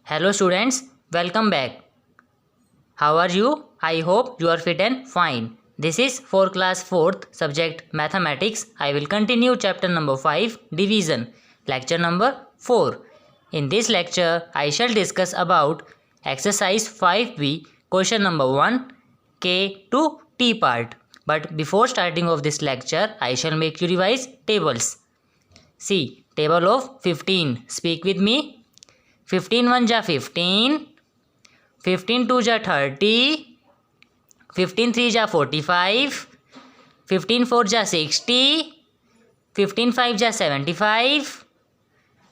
Hello students, welcome back. How are you? I hope you are fit and fine. This is for class 4th subject mathematics. I will continue chapter number 5 division, lecture number 4. In this lecture, I shall discuss about exercise 5b question number 1 K to T part. But before starting of this lecture, I shall make you revise tables. See, table of 15. Speak with me. 15 1 जा 15, 15 2 जा 30, 15 3 जा 45, 15 4 जा 60, 15 5 जा 75,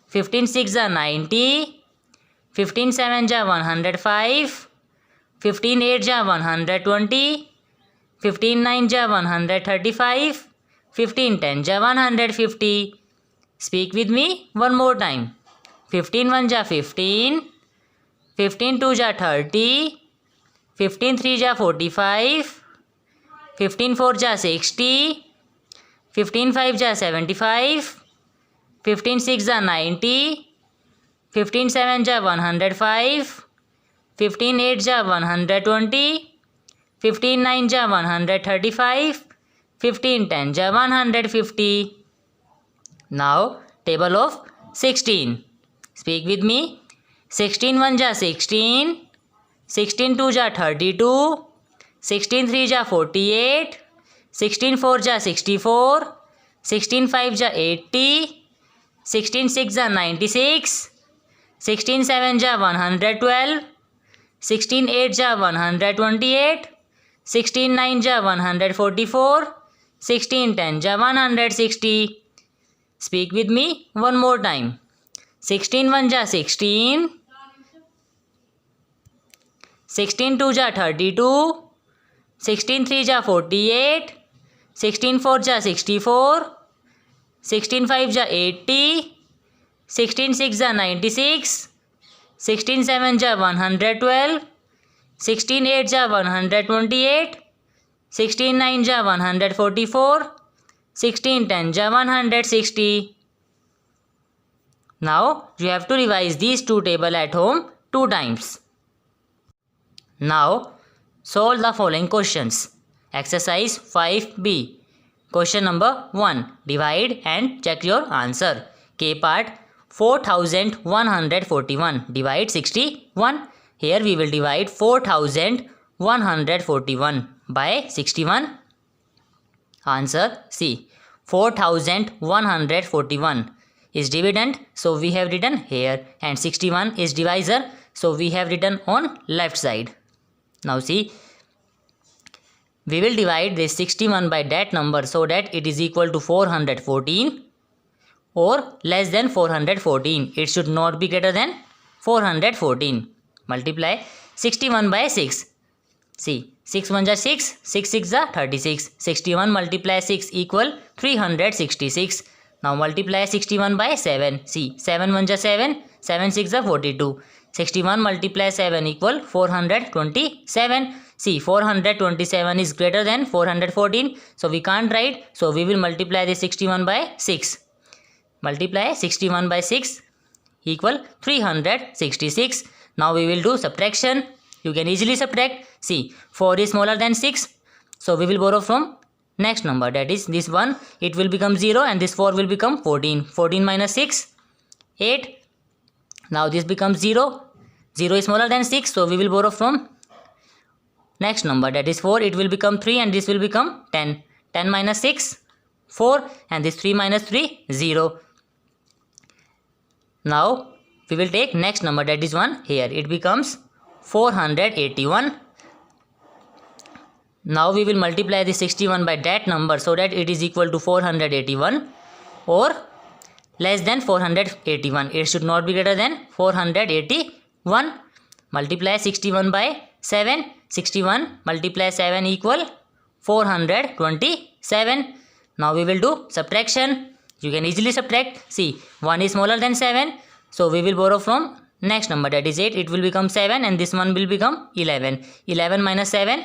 15 6 जा 90, 15 7 जा 105, 15 8 जा 120, 15 9 जा 135, 15 10 जा 150. Speak with me one more time. 15 1 जा 15, 15 2 जा 30, 15 3 जा 45, 15 4 जा 60, 15 5 जा 75, 15 6 जा 90, 15 7 जा 105, 15 8 जा 120, 15 9 जा 135, 15 10 जा 150. Now table of 16. Speak with me. 16 1 जा 16, 16 2 जा 32, 16 3 जा 48, 16 4 जा 64, 16 5 जा 80, 16 6 जा 96, 16 7 जा 112, 16 8 जा 128, 16 9 जा 144, 16 10 जा 160. Speak with me one more time. 16 1 जा 16, 16 2 जा 32, 16 3 जा 48, 16 4 जा 64, 16 5 जा 80, 16 6 जा 96, 16 7 जा 112, 16 8 जा 128, 16 9 जा 144, 16 10 जा 160. Now you have to revise these two tables at home 2 times. Now solve the following questions. Exercise 5b. Question number 1. Divide and check your answer. K part 4141. Divide 61. Here we will divide 4141 by 61. Answer C. 4141 is dividend, so we have written here, and 61 is divisor, so we have written on left side. Now see, we will divide this 61 by that number so that it is equal to 414 or less than 414. It should not be greater than 414. Multiply 61 by 6. See, 6 1 जा 6, 6 6 जा 36. 61 multiply 6 equal 366. Now multiply 61 by 7. See, 7 1 जा 7, 7 6 जा 42. 61 multiply 7 equal 427. See, 427 is greater than 414. So we can't write. So we will multiply this 61 by 6. Multiply 61 by 6 equal 366. Now we will do subtraction. You can easily subtract. See, 4 is smaller than 6. So we will borrow from next number, that is this one. It will become 0 and this 4 will become 14. 14 minus 6, 8. Now this becomes 0. 0 is smaller than 6. So we will borrow from next number, that is 4. It will become 3 and this will become 10. 10 minus 6, 4, and this 3 minus 3, 0. Now we will take next number, that is 1. Here it becomes 481. Now we will multiply the 61 by that number so that it is equal to 481 or less than 481. It should not be greater than 481. Multiply 61 by 7. 61 multiply 7 equal 427. Now we will do subtraction. You can easily subtract. See, 1 is smaller than 7. So we will borrow from next number, that is 8. It will become 7 and this one will become 11. 11 minus 7,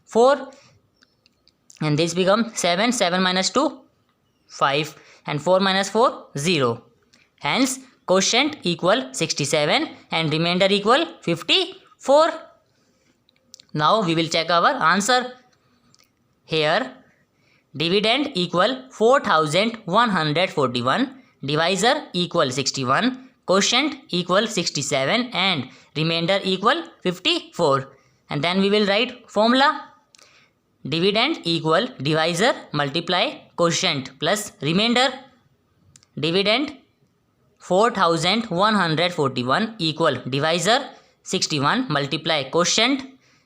4, and this become 7. 7 minus 2, 5, and 4 minus 4, 0. Hence quotient equal 67 and remainder equal 54. Now we will check our answer. Here dividend equal 4141, divisor equal 61, quotient equal 67 and remainder equal 54. And then we will write formula. Dividend equal divisor multiply quotient plus remainder. Dividend 4141 equal divisor 61 multiply quotient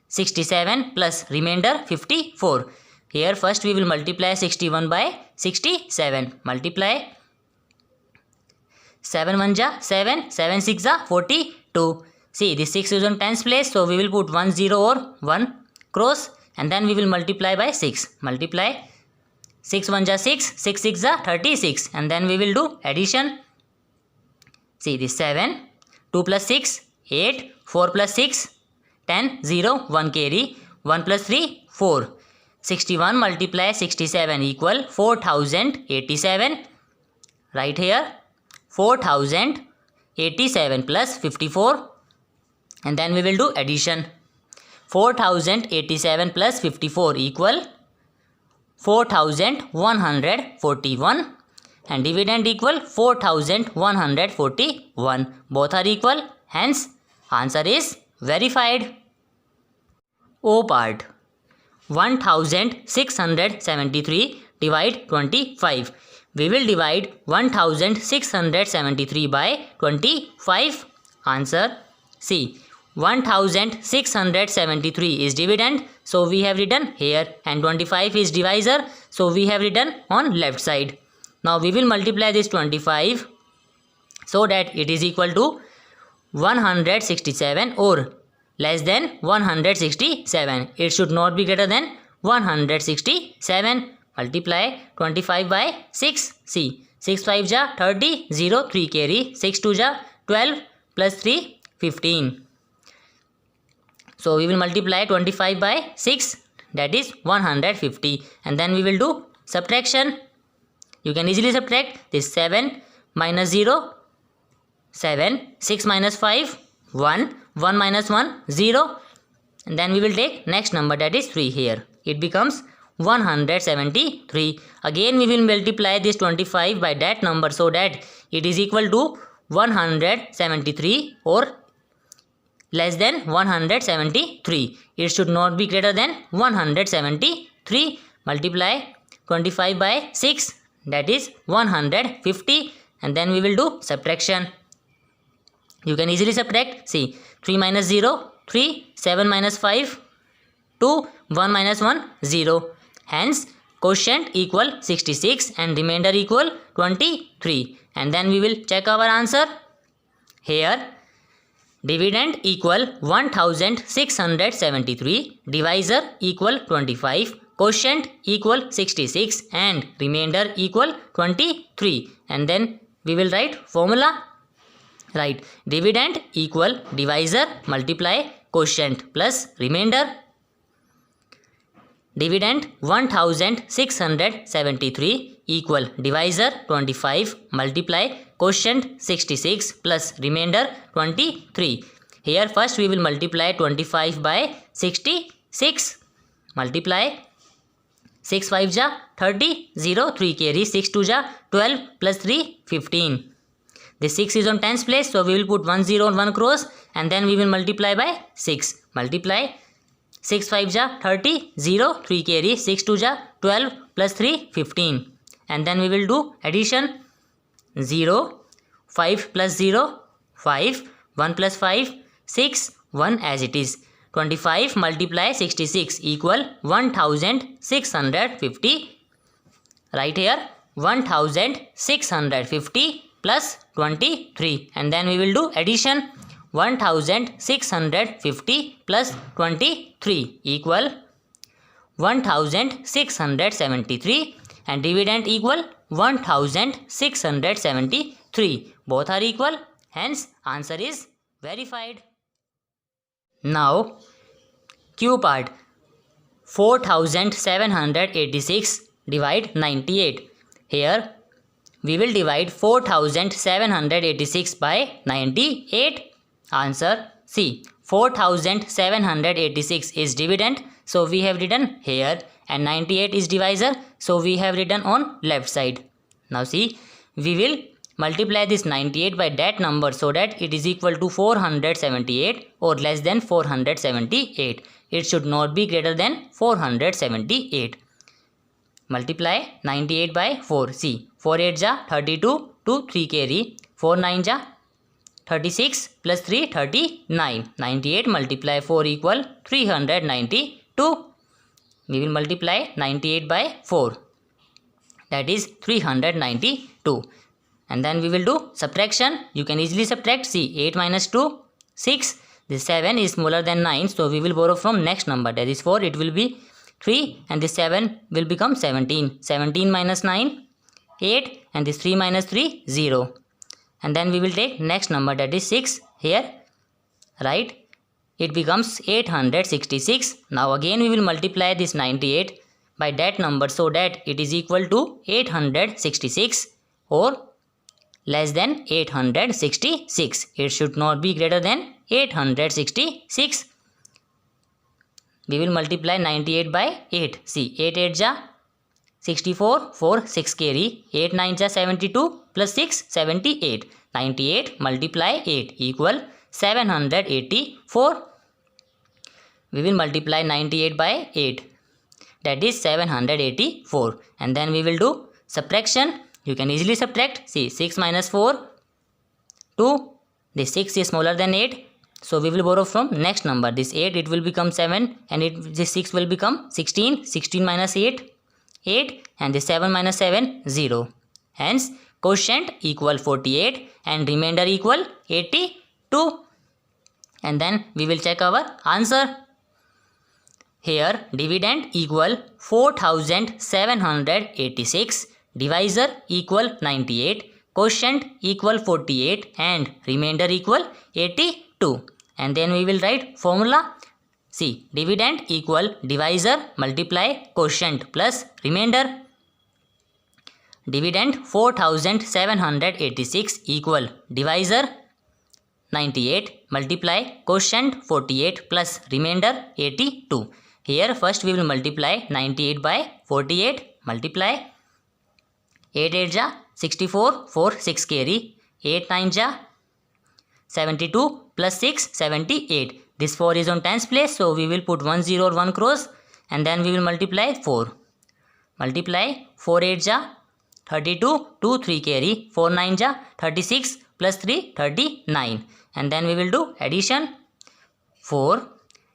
67 plus remainder 54. Here first we will multiply 61 by 67. Multiply 7 1 ja 7, 7 6 ja 42. See, this 6 is on tens place, so we will put 1 0 or 1 cross and then we will multiply by 6. Multiply 6 1 ja 6, 6 6 ja 36 and then we will do addition. See, this 7, 2 plus 6, 8, 4 plus 6, 10, 0, 1 carry, 1 plus 3, 4. 61 multiply 67 equal 4087. Right here 4087 plus 54 and then we will do addition. 4087 plus 54 equal 4141 and dividend equal 4141. Both are equal, hence answer is verified. O part. 1673 divide 25. We will divide 1673 by 25. Answer C. 1673 is dividend, so we have written here, and 25 is divisor, so we have written on left side. Now we will multiply this 25 so that it is equal to 167 or less than 167. It should not be greater than 167. Multiply 25 by 6. See, 6 5 ja 30, 0 3 carry, 6 2 ja 12 plus 3 15. So we will multiply 25 by 6, that is 150, and then we will do subtraction. You can easily subtract this 7 minus 0, 7, 6 minus 5, 1, 1 minus 1, 0, and then we will take next number, that is 3 here. It becomes 173. Again we will multiply this 25 by that number so that it is equal to 173 or less than 173. It should not be greater than 173. Multiply 25 by 6, that is 150, and then we will do subtraction. You can easily subtract. See, 3 minus 0, 3, 7 minus 5, 2, 1 minus 1, 0. Hence, quotient equal 66 and remainder equal 23. And then we will check our answer. Here, dividend equal 1673, divisor equal 25, quotient equal 66 and remainder equal 23. And then we will write formula. Right, dividend equal divisor multiply quotient plus remainder. Dividend 1673 equal divisor 25 multiply quotient 66 plus remainder 23. Here first we will multiply 25 by 66. Multiply 6 5 ja 30, 0 3 carry, 6 2 ja 12 plus 3 15. This 6 is on tens place, so we will put 1 0 on 1 cross and then we will multiply by 6. Multiply 6 5 ja 30, 0 3 carry, 6 2 ja 12 plus 3 15. And then we will do addition. 0, 5 plus 0, 5, 1 plus 5, 6, 1 as it is. 25 multiply 66 equal 1650. Right here 1650 plus 23, and then we will do addition. 1650 plus 23 equal 1673 and dividend equal 1673. Both are equal, hence answer is verified. Now Q part. 4786 divide 98. Here we will divide 4786 by 98. Answer C. 4786 is dividend, so we have written here, and 98 is divisor, so we have written on left side. Now see, we will multiply this 98 by that number so that it is equal to 478 or less than 478. It should not be greater than 478. Multiply 98 by 4. See, 4 8 ja 32, 2 3 carry, 4 9 ja 36 plus 3 39. 98 multiply 4 equal 392. We will multiply 98 by 4. That is 392. And then we will do subtraction. You can easily subtract. See, 8 minus 2, 6. This 7 is smaller than 9. So we will borrow from next number. That is 4. It will be 3. And this 7 will become 17. 17 minus 9, 8. And this 3 minus 3, 0. And then we will take next number. That is 6 here. Right. It becomes 866. Now again we will multiply this 98 by that number so that it is equal to 866 or less than 866. It should not be greater than 866. We will multiply 98 by 8. See, 8 8 ja 64, 4 6 carry, 8 9 ja 72 plus 6 78. 98 multiply 8 equal 784. We will multiply 98 by 8. That is 784. And then we will do subtraction. You can easily subtract. See, 6 minus 4, 2. This 6 is smaller than 8. So we will borrow from next number. This 8, it will become 7. And this 6 will become 16. 16 minus 8, 8. And this 7 minus 7, 0. Hence, quotient equal 48 and remainder equal 82. And then we will check our answer. Here, dividend equal 4786. Divisor equal 98, quotient equal 48 and remainder equal 82. And then we will write formula. See, dividend equal divisor multiply quotient plus remainder. Dividend 4786 equal divisor 98 multiply quotient 48 plus remainder 82. Here first we will multiply 98 by 48. Multiply 8 8 ja 64, 4 6 carry, 8 9 ja 72 plus 6 78. This 4 is on tens place, so we will put 1 0 or 1 cross, and then we will multiply 4. Multiply 4 8 ja 32, 2 3 carry, 4 9 ja 36 plus 3 39. And then we will do addition. 4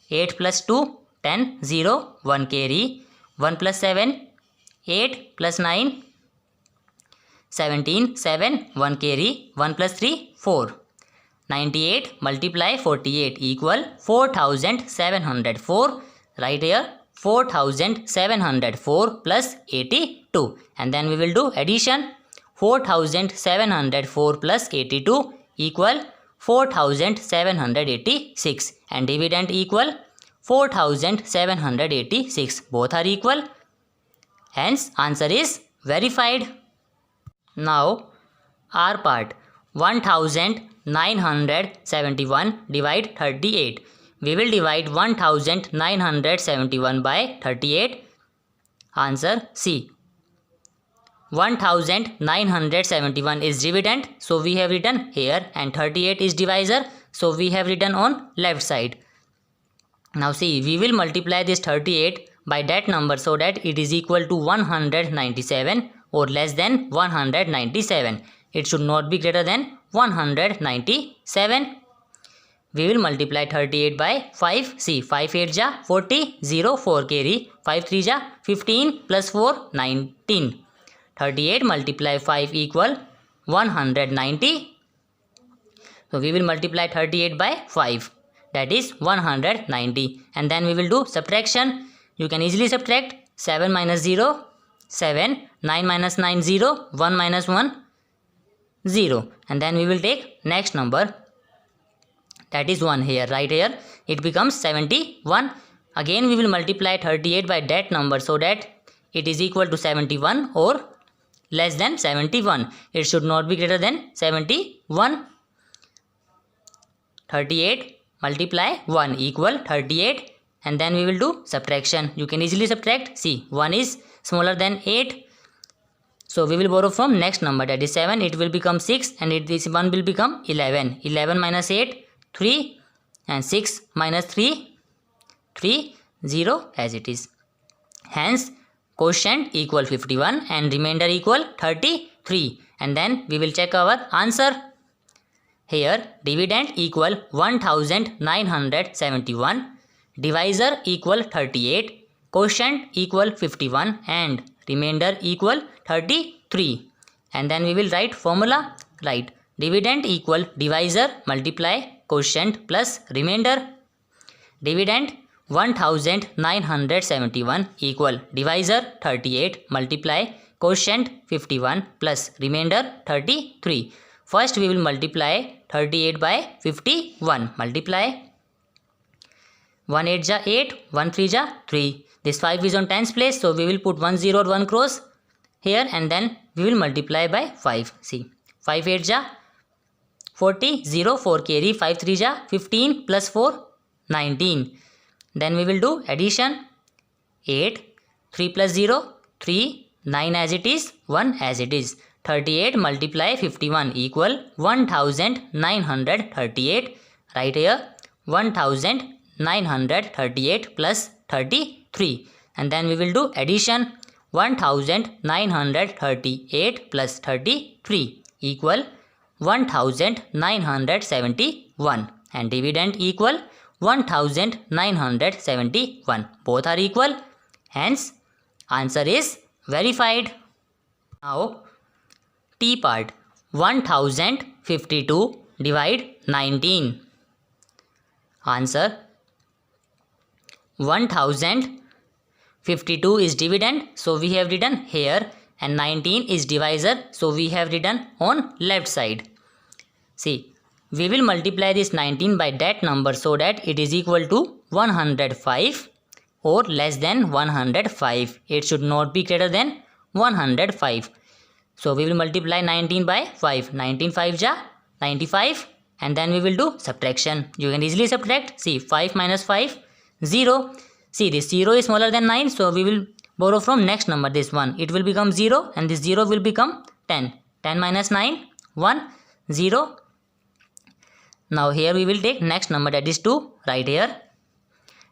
8 plus 2 10 0 1 carry, 1 plus 7 8 plus 9 17 7 1 carry, 1 plus 3 4. 98 multiply 48 equal 4704. Right here 4704 plus 82. And then we will do addition. 4704 plus 82 equal 4786. And dividend equal 4786. Both are equal. Hence answer is verified. Now R part. 1971 divide 38. We will divide 1971 by 38. Answer C. 1971 is dividend, so we have written here, and 38 is divisor, so we have written on left side. Now see, we will multiply this 38 by that number so that it is equal to 197 or less than 197. It should not be greater than 197. We will multiply 38 by 5. See, 5 8 ja 40, 0 4 carry, 5 3 ja 15 plus 4 19. 38 multiply 5 equal 190. So we will multiply 38 by 5. That is 190. And then we will do subtraction. You can easily subtract. 7 minus 0, 7. 9 minus 9, 0. 1 minus 1, 0. And then we will take next number. That is 1 here. Right here. It becomes 71. Again we will multiply 38 by that number so that it is equal to 71 or less than 71. It should not be greater than 71. 38 multiply 1 equal 38, and then we will do subtraction. You can easily subtract. See, 1 is smaller than 8. So we will borrow from next number, that is 7. It will become 6, and this 1 will become 11. 11 minus 8, 3, and 6 minus 3, 3, 0 as it is. Hence, quotient equal 51 and remainder equal 33. And then we will check our answer. Here, dividend equal 1971, divisor equal 38, quotient equal 51, and remainder equal 33. And then we will write formula. Write dividend equal divisor multiply quotient plus remainder. Dividend 1971 equal divisor 38 multiply quotient 51 plus remainder 33. First we will multiply 38 by 51. Multiply 1 8 ja 8, 1 3 ja 3. This 5 is on tens place, so we will put 1 0 or 1 cross here, and then we will multiply by 5. See, 5 8 ja 40, 0 4 carry, 5 3 ja 15 plus 4 19. Then we will do addition. 8, 3 plus 0, 3, 9 as it is, 1 as it is. 38 multiply 51 equal 1938. Right here 1938 plus 33. And then we will do addition. 1938 plus 33 equal 1971. And dividend equal 1971. Both are equal. Hence, answer is verified. Now, T part. 1052 divide 19. Answer. 1052 is dividend, so we have written here, and 19 is divisor, so we have written on left side. See, we will multiply this 19 by that number so that it is equal to 105 or less than 105. It should not be greater than 105. So we will multiply 19 by 5. 19 5 ja 95, and then we will do subtraction. You can easily subtract. See, 5 minus 5, 0. See, this 0 is smaller than 9, so we will borrow from next number, this one. It will become 0, and this 0 will become 10. 10 minus 9, 1, 0. Now here we will take next number, that is 2. Right here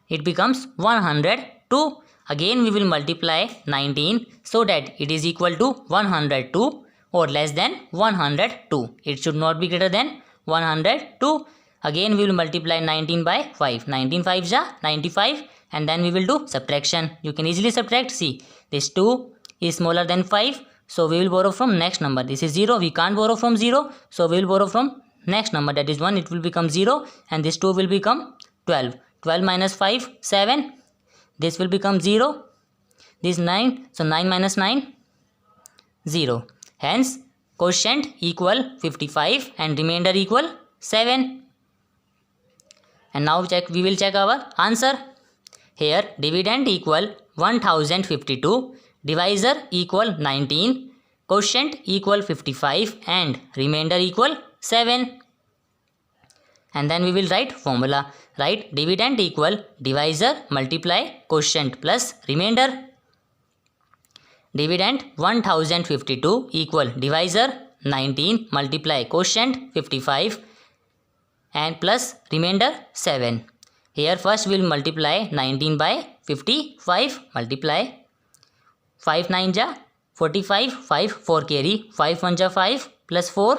it becomes 102. Again we will multiply 19 so that it is equal to 102 or less than 102. It should not be greater than 102. Again we will multiply 19 by 5. 19 5 ja 95, and then we will do subtraction. You can easily subtract. See, this 2 is smaller than 5, so we will borrow from next number. This is 0. We can't borrow from 0, so we will borrow from next number, that is 1. It will become 0, and this 2 will become 12. 12 minus 5, 7. This will become 0. This 9. So 9 minus 9, 0. Hence, quotient equal 55 and remainder equal 7. And now we will check our answer. Here dividend equal 1052, divisor equal 19, quotient equal 55, and remainder equal 7. And then we will write formula. Write dividend equal divisor multiply quotient plus remainder. Dividend 1052 equal divisor 19 multiply quotient 55 and plus remainder 7. Here first we will multiply 19 by 55. Multiply 5 9 ja 45, 5 4 carry, 5 1 ja 5 plus 4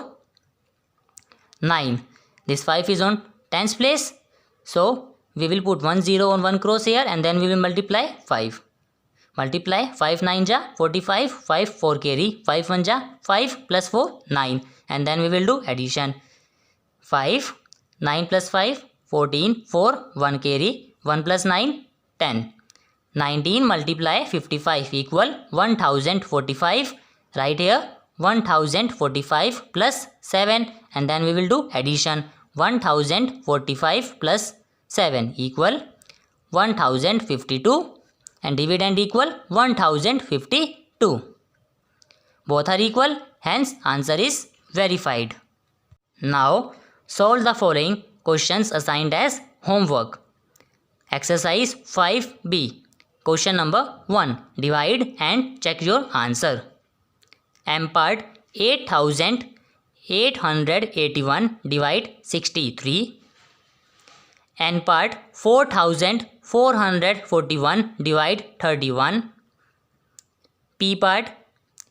9. This 5 is on tens place, so we will put 1 0 on 1 cross here, and then we will multiply 5. Multiply 5 9 ja 45, 5 4 carry, 5 1 ja 5 plus 4 9, and then we will do addition. 5 9 plus 5 14, 4 1 carry, 1 plus 9 10. 19 multiply 55 equal 1045. Right here 1045 plus 7, and then we will do addition. 1045 plus 7 equal 1052, and dividend equal 1052. Both are equal, hence answer is verified. Now solve the following questions assigned as homework. Exercise 5B. Question number 1. Divide and check your answer. M part 8881 divide 63. N part 4441 divide 31. P part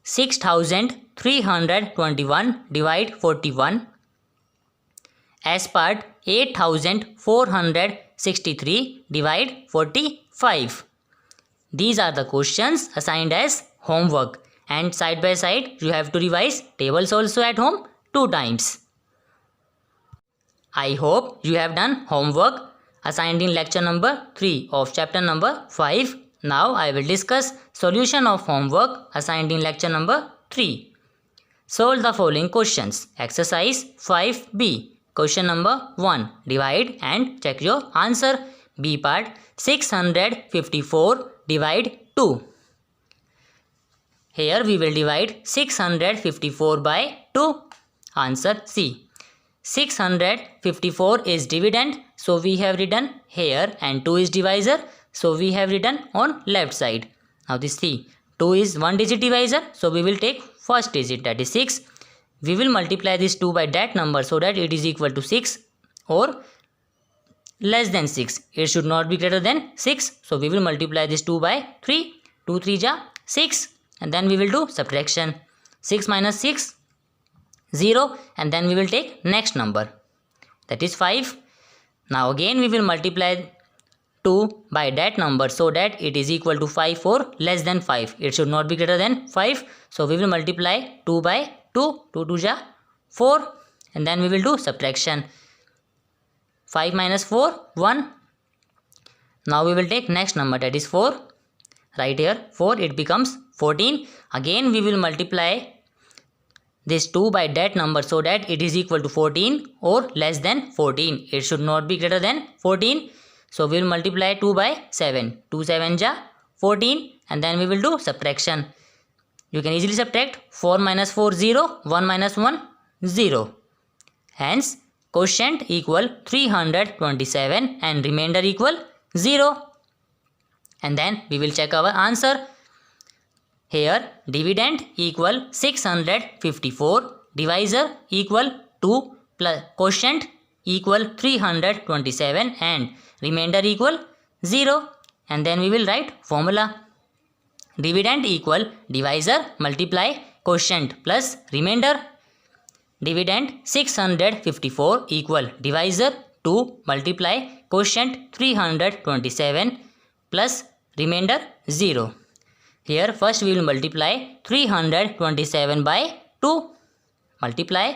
6321 divide 41. S part 8463 divide 45. These are the questions assigned as homework, and side by side you have to revise tables also at home 2 times. I hope you have done homework assigned in lecture number 3 of chapter number 5. Now I will discuss solution of homework assigned in lecture number 3. Solve the following questions. Exercise 5B. Question number 1. Divide and check your answer. B part 654 divide 2. Here we will divide 654 by 2. Answer C. 654 is dividend, so we have written here, and 2 is divisor, so we have written on left side. Now this C. 2 is 1 digit divisor, so we will take first digit, that is 6. We will multiply this 2 by that number so that it is equal to 6 or less than 6. It should not be greater than 6. So we will multiply this 2 by 3. 2 3 ja 6. And then we will do subtraction. 6 minus 6, 0. And then we will take next number. That is 5. Now again we will multiply 2 by that number so that it is equal to 5 or less than 5. It should not be greater than 5. So we will multiply 2 by 2. 2 2 ja 4. And then we will do subtraction. 5 minus 4, 1. Now we will take next number, that is 4. Right here 4, it becomes 14. Again we will multiply this 2 by that number so that it is equal to 14 or less than 14. It should not be greater than 14. So we will multiply 2 by 7. 2 7 ja 14. And then we will do subtraction. You can easily subtract 4 minus 4, 0. 1 minus 1, 0. Hence quotient equal 327 and remainder equal 0. And then we will check our answer. Here dividend equal 654, divisor equal 2 plus quotient equal 327 and remainder equal 0. And then we will write formula. Dividend equal divisor multiply quotient plus remainder. Dividend 654 equal divisor 2 multiply quotient 327 plus remainder 0. Here first we will multiply 327 by 2. Multiply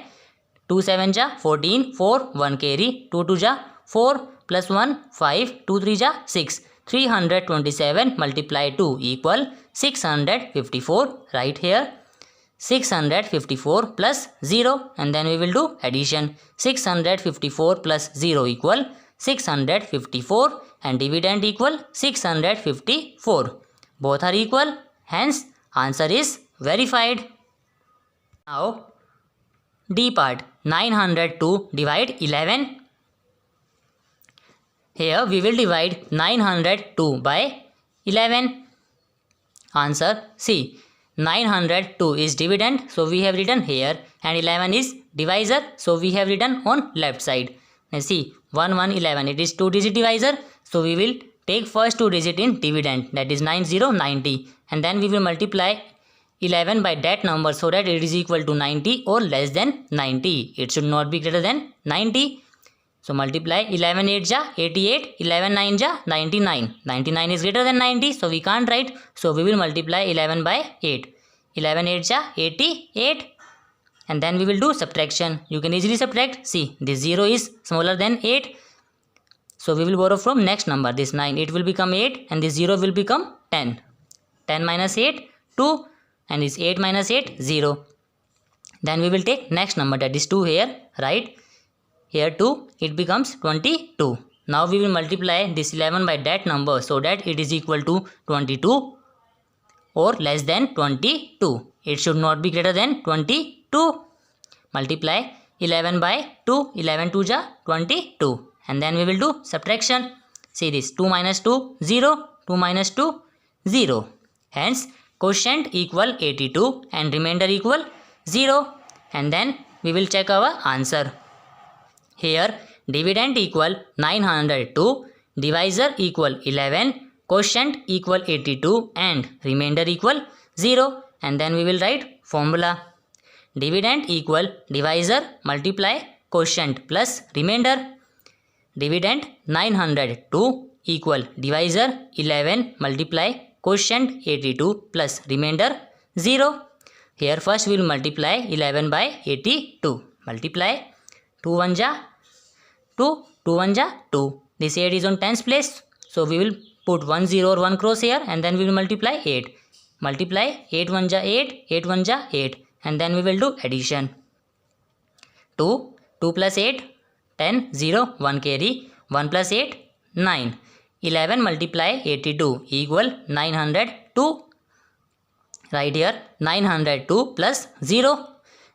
2 7 ja 14, 4 1 carry, 2 2 ja 4 plus 1 5, 2 3 ja 6. 327 multiply 2 equal 654. Right here 654 plus 0, and then we will do addition. 654 plus 0 equal 654 and dividend equal 654. Both are equal, hence answer is verified. Now D part 902 divide 11. Here we will divide 902 by 11. Answer C. 902 is dividend, so we have written here, and 11 is divisor, so we have written on left side. Now see 1 1 11, it is 2 digit divisor, so we will take first 2 digit in dividend, that is 9090, and then we will multiply 11 by that number so that it is equal to 90 or less than 90. It should not be greater than 90. So multiply 11 8 ja 88, 11 9 ja 99. 99 is greater than 90, so we can't write. So we will multiply 11 by 8. 11 8 ja 88. And then we will do subtraction. You can easily subtract. See, this 0 is smaller than 8. So we will borrow from next number, this 9. It will become 8 and this 0 will become 10. 10 minus 8, 2. And this 8 minus 8, 0. Then we will take next number, that is 2 here, right? Here 2, it becomes 22. Now we will multiply this 11 by that number so that it is equal to 22 or less than 22. it should not be greater than 22. Multiply 11 by 2, 11 2 ja 22, and then we will do subtraction. See this, 2 minus 2, 0, 2 minus 2, 0. Hence, quotient equal 82 and remainder equal 0. And then we will check our answer. Here, dividend equal 902, divisor equal 11, quotient equal 82 and remainder equal 0. And then we will write formula. Dividend equal divisor multiply quotient plus remainder. Dividend 902 equal divisor 11 multiply quotient 82 plus remainder 0. Here first we will multiply 11 by 82. Multiply 2 1 ja 2, 2 1 ja 2. This 8 is on tens place. So we will put 1 0 or 1 cross here, and then we will multiply 8. Multiply 8 1 ja 8, 8 1 ja 8. And then we will do addition. 2, 2 plus 8, 10, 0, 1 carry, 1 plus 8, 9. 11 multiply 82 equal 902. Right here 902 plus 0.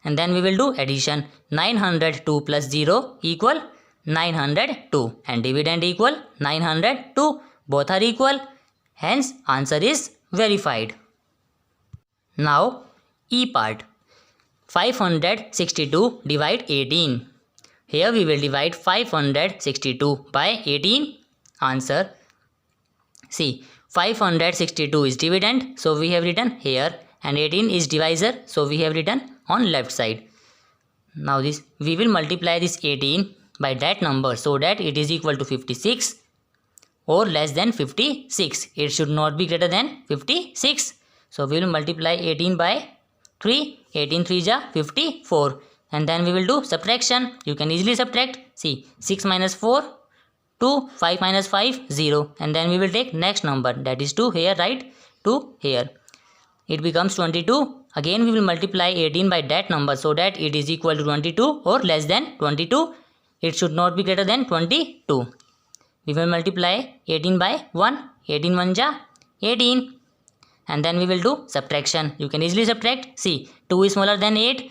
And then we will do addition. 902 plus 0 equal 902. And dividend equal 902. Both are equal. Hence answer is verified. Now E part. 562 divide 18. Here we will divide 562 by 18. Answer. See, 562 is dividend, so we have written here, and 18 is divisor, so we have written on left side. Now this we will multiply this 18 by that number so that it is equal to 56 or less than 56. It should not be greater than 56. So we will multiply 18 by 3, 18 3 ja 54, and then we will do subtraction. You can easily subtract. See, 6 minus 4, 2, 5 minus 5, 0, and then we will take next number, that is 2 here, right? 2 here. It becomes 22. Again we will multiply 18 by that number so that it is equal to 22 or less than 22. It should not be greater than 22. We will multiply 18 by 1, 18 1 ja 18. And then we will do subtraction. You can easily subtract. See, 2 is smaller than 8.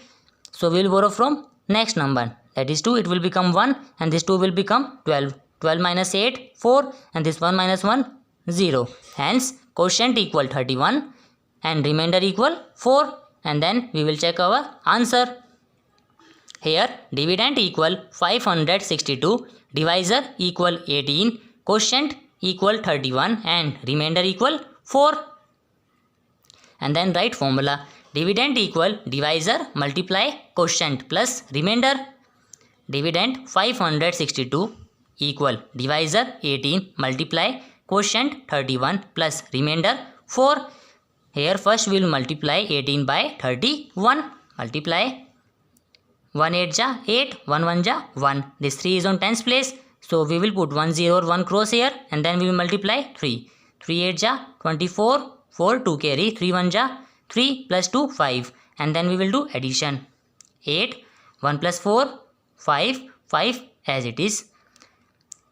So we will borrow from next number. That is 2. It will become 1. And this 2 will become 12. 12 minus 8, 4. And this 1 minus 1, 0. Hence, quotient equal 31. And remainder equal 4. And then we will check our answer. Here, dividend equal 562. Divisor equal 18. Quotient equal 31. And remainder equal 4. And then write formula. Dividend equal divisor multiply quotient plus remainder. Dividend 562 equal divisor 18 multiply quotient 31 plus remainder 4. Here first we will multiply 18 by 31. Multiply 1 8 ja 8, 1 1 ja 1. This 3 is on tens place. So we will put 1 0 or 1 cross here, and then we will multiply 3. 3 8 ja 24. 4 2 carry, 3 1 ja 3 plus 2 5, and then we will do addition. 8 1 plus 4 5 5 as it is.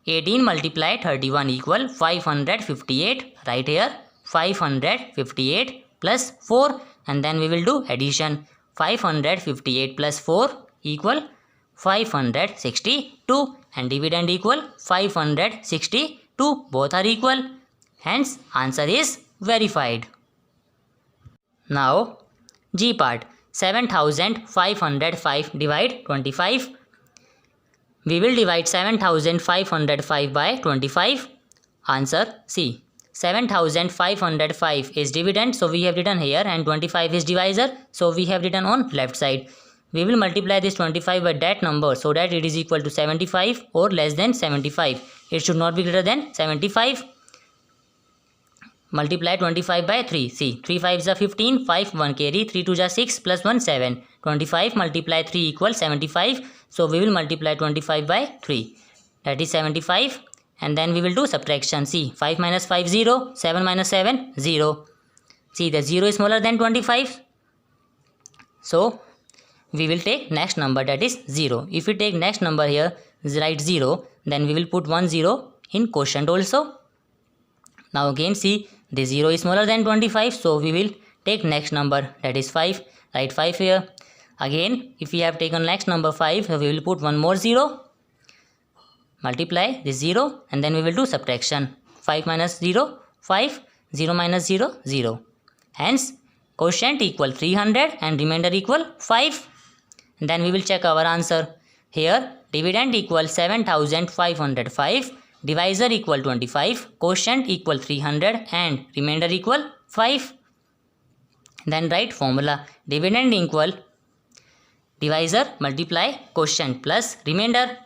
18 multiply 31 equal 558. Right here 558 plus 4, and then we will do addition. 558 plus 4 equal 562, and dividend equal 562. Both are equal. Hence answer is verified. Now G part. 7505 divide 25. We will divide 7505 by 25. Answer C. 7505 is dividend, so we have written here, and 25 is divisor, so we have written on left side. We will multiply this 25 by that number so that it is equal to 75 or less than 75. It should not be greater than 75. Multiply 25 by 3. See, 3 5s are 15, 5 1 carry, 3 2s are 6 plus 1 7. 25 multiply 3 equals 75. So we will multiply 25 by 3. That is 75. And then we will do subtraction. See, 5 minus 5 0, 7 minus 7 0. See, the 0 is smaller than 25. So we will take next number, that is 0. If we take next number here, write 0, then we will put 1 0 in quotient also. Now again see, the 0 is smaller than 25, so we will take next number, that is 5. Write 5 here. Again, if we have taken next number 5, we will put one more 0. Multiply this 0 and then we will do subtraction. 5 minus 0, 5. 0 minus 0, 0. Hence, quotient equal 300 and remainder equal 5. And then we will check our answer. Here, dividend equal 7505. Divisor equal 25. Quotient equal 300 and remainder equal 5. Then write formula. Dividend equal divisor multiply quotient plus remainder.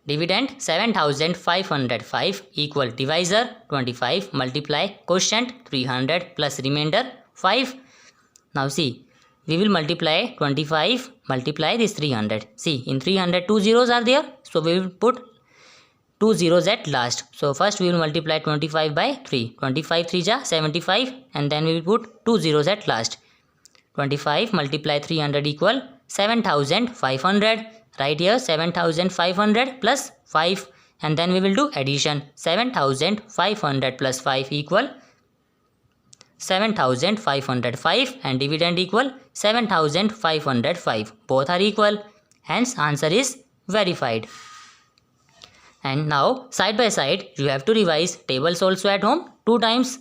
Dividend 7505 equal divisor 25 multiply quotient 300 plus remainder 5. Now see, we will multiply 25 multiply this 300. See, in 300 two zeros are there, so we will put two zeros at last. So first we will multiply 25 by 3. 25 3 ja 75 and then we will put two zeros at last. 25 multiply 300 equal 7500. Right here 7500 plus 5 and then we will do addition. 7500 plus 5 equal 7505 and dividend equal 7505. Both are equal. Hence answer is verified. And now side by side you have to revise tables also at home 2 times.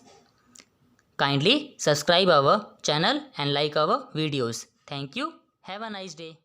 Kindly subscribe our channel and like our videos. Thank you. Have a nice day.